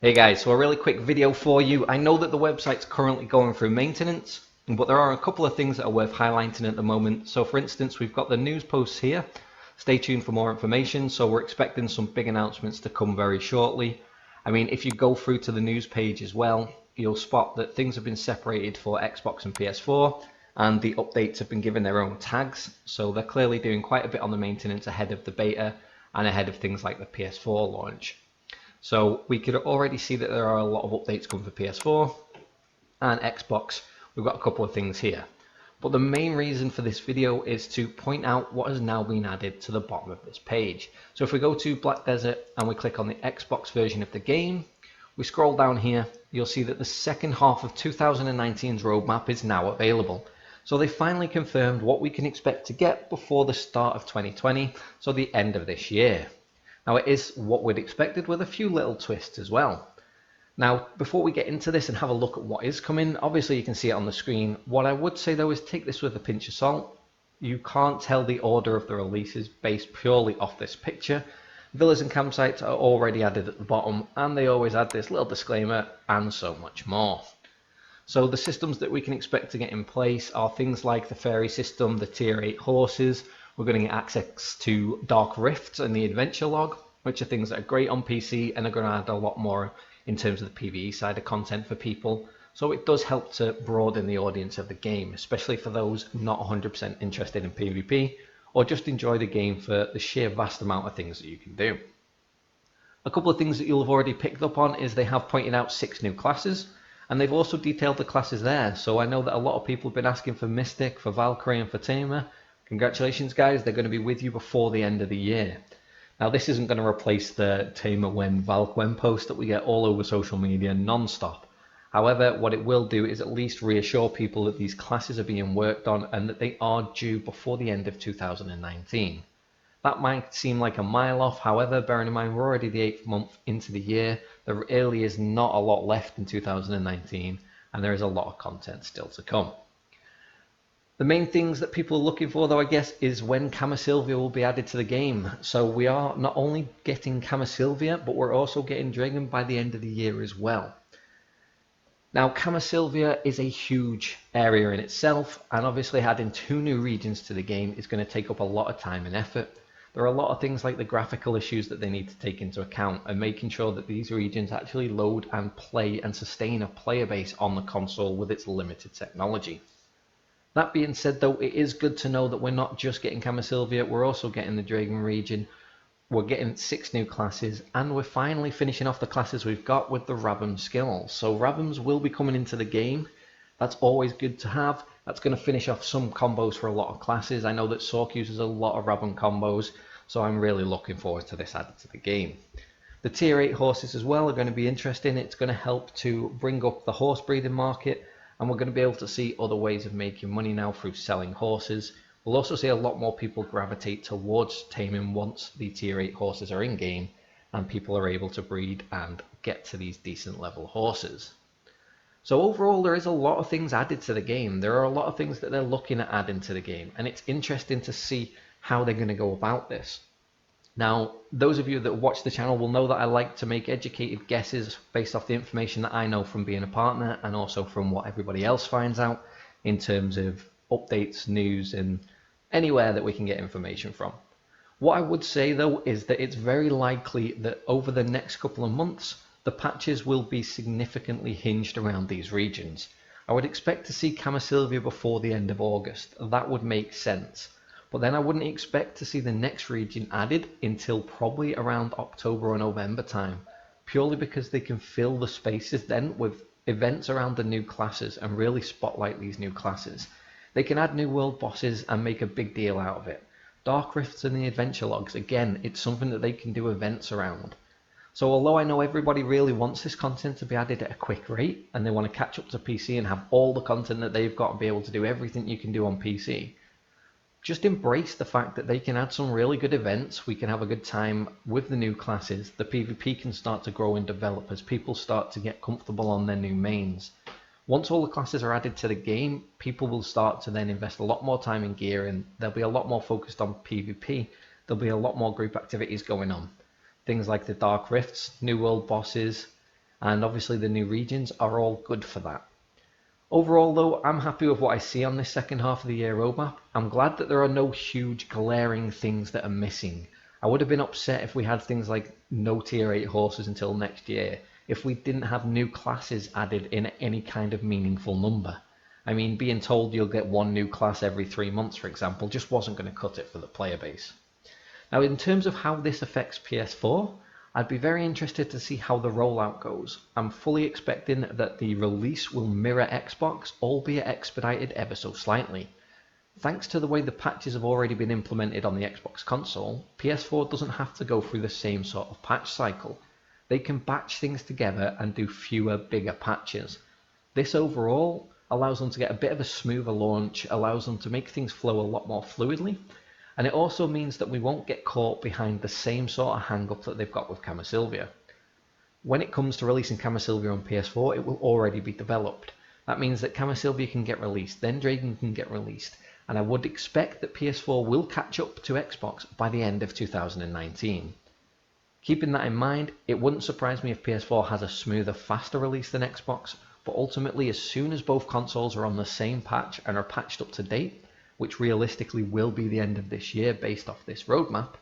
Hey guys, so a really quick video for you. I know that the website's currently going through maintenance, but there are a couple of things that are worth highlighting at the moment. So for instance, we've got the news posts here. Stay tuned for more information. So we're expecting some big announcements to come very shortly. I mean, if you go through to the news page as well, you'll spot that things have been separated for Xbox and PS4, and the updates have been given their own tags. So they're clearly doing quite a bit on the maintenance ahead of the beta and ahead of things like the PS4 launch. So we could already see that there are a lot of updates coming for PS4 and Xbox. We've got a couple of things here. But the main reason for this video is to point out what has now been added to the bottom of this page. So if we go to Black Desert and we click on the Xbox version of the game, we scroll down here, you'll see that the second half of 2019's roadmap is now available. So they finally confirmed what we can expect to get before the start of 2020, so the end of this year. Now it is what we'd expected with a few little twists as well. Now before we get into this and have a look at what is coming, obviously you can see it on the screen. What I would say though is take this with a pinch of salt. You can't tell the order of the releases based purely off this picture. Villas and campsites are already added at the bottom, and they always add this little disclaimer and so much more. So the systems that we can expect to get in place are things like the ferry system, the tier 8 horses. We're going to get access to Dark Rifts and the adventure log, which are things that are great on PC and are going to add a lot more in terms of the PvE side of content for people. So it does help to broaden the audience of the game, especially for those not 100% interested in PvP or just enjoy the game for the sheer vast amount of things that you can do. A couple of things that you'll have already picked up on is they have pointed out 6 new classes, and they've also detailed the classes there. So I know that a lot of people have been asking for Mystic, for Valkyrie and for Tamer. Congratulations guys, they're going to be with you before the end of the year. Now this isn't going to replace the Tamer when Valk when post that we get all over social media non-stop. However, what it will do is at least reassure people that these classes are being worked on and that they are due before the end of 2019. That might seem like a mile off, however, bearing in mind we're already the 8th month into the year, there really is not a lot left in 2019 and there is a lot of content still to come. The main things that people are looking for though, I guess, is when Kamasylvia will be added to the game. So we are not only getting Kamasylvia, but we're also getting Dragon by the end of the year as well. Now Kamasylvia is a huge area in itself, and obviously adding 2 new regions to the game is going to take up a lot of time and effort. There are a lot of things like the graphical issues that they need to take into account and making sure that these regions actually load and play and sustain a player base on the console with its limited technology. That being said though, it is good to know that we're not just getting Kamasylvia, we're also getting the Dragon region, we're getting 6 new classes, and we're finally finishing off the classes we've got with the Rabum skills. So Rabums will be coming into the game. That's always good to have. That's going to finish off some combos for a lot of classes. I know that Sork uses a lot of Rabum combos, so I'm really looking forward to this added to the game. The tier 8 horses as well are going to be interesting. It's going to help to bring up the horse breeding market, and we're going to be able to see other ways of making money now through selling horses. We'll also see a lot more people gravitate towards taming once the tier 8 horses are in game and people are able to breed and get to these decent level horses. So overall there is a lot of things added to the game. There are a lot of things that they're looking at adding to the game, and it's interesting to see how they're going to go about this. Now, those of you that watch the channel will know that I like to make educated guesses based off the information that I know from being a partner and also from what everybody else finds out in terms of updates, news, and anywhere that we can get information from. What I would say though is that it's very likely that over the next couple of months, the patches will be significantly hinged around these regions. I would expect to see Kamasylvia before the end of August. That would make sense. But then I wouldn't expect to see the next region added until probably around October or November time, purely because they can fill the spaces then with events around the new classes and really spotlight these new classes. They can add new world bosses and make a big deal out of it. Dark Rifts and the adventure logs, again, it's something that they can do events around. So although I know everybody really wants this content to be added at a quick rate and they want to catch up to PC and have all the content that they've got and be able to do everything you can do on PC, just embrace the fact that they can add some really good events. We can have a good time with the new classes. The PvP can start to grow and develop as people start to get comfortable on their new mains. Once all the classes are added to the game, people will start to then invest a lot more time in gear and they'll be a lot more focused on PvP. There'll be a lot more group activities going on. Things like the Dark Rifts, new world bosses, and obviously the new regions are all good for that. Overall though, I'm happy with what I see on this second half of the year roadmap. I'm glad that there are no huge glaring things that are missing. I would have been upset if we had things like no tier 8 horses until next year, if we didn't have new classes added in any kind of meaningful number. I mean, being told you'll get one new class every 3 months, for example, just wasn't going to cut it for the player base. Now, in terms of how this affects PS4, I'd be very interested to see how the rollout goes. I'm fully expecting that the release will mirror Xbox, albeit expedited ever so slightly. Thanks to the way the patches have already been implemented on the Xbox console, PS4 doesn't have to go through the same sort of patch cycle. They can batch things together and do fewer, bigger patches. This overall allows them to get a bit of a smoother launch, allows them to make things flow a lot more fluidly, and it also means that we won't get caught behind the same sort of hang-up that they've got with Kamasylvia. When it comes to releasing Kamasylvia on PS4, it will already be developed. That means that Kamasylvia can get released, then Dragon can get released, and I would expect that PS4 will catch up to Xbox by the end of 2019. Keeping that in mind, it wouldn't surprise me if PS4 has a smoother, faster release than Xbox, but ultimately as soon as both consoles are on the same patch and are patched up to date, which realistically will be the end of this year based off this roadmap,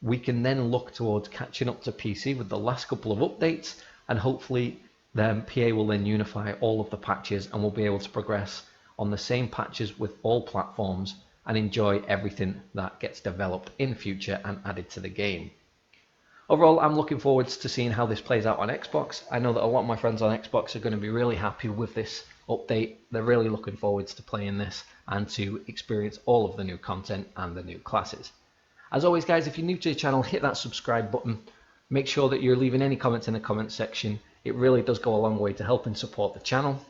we can then look towards catching up to PC with the last couple of updates, and hopefully PA will then unify all of the patches and we'll be able to progress on the same patches with all platforms and enjoy everything that gets developed in future and added to the game. Overall, I'm looking forward to seeing how this plays out on Xbox. I know that a lot of my friends on Xbox are going to be really happy with this update. They're really looking forward to playing this and to experience all of the new content and the new classes. As always guys, if you're new to the channel, hit that subscribe button. Make sure that you're leaving any comments in the comment section. It really does go a long way to helping support the channel.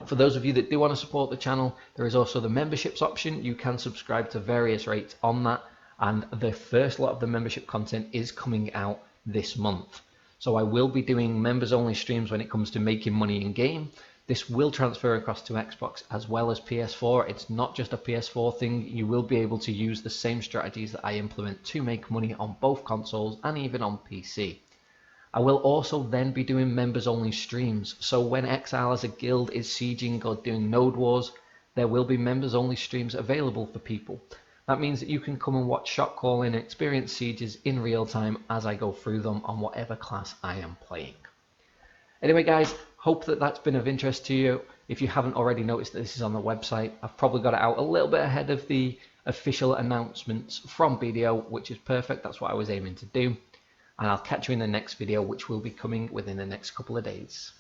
For those of you that do want to support the channel, there is also the memberships option. You can subscribe to various rates on that, and the first lot of the membership content is coming out this month. So I will be doing members only streams when it comes to making money in game. This will transfer across to Xbox as well as PS4. It's not just a PS4 thing. You will be able to use the same strategies that I implement to make money on both consoles and even on PC. I will also then be doing members only streams. So when Exile as a guild is sieging or doing node wars, there will be members only streams available for people. That means that you can come and watch shot calling and experience sieges in real time as I go through them on whatever class I am playing. Anyway guys, hope that that's been of interest to you. If you haven't already noticed that this is on the website, I've probably got it out a little bit ahead of the official announcements from BDO, which is perfect. That's what I was aiming to do. And I'll catch you in the next video, which will be coming within the next couple of days.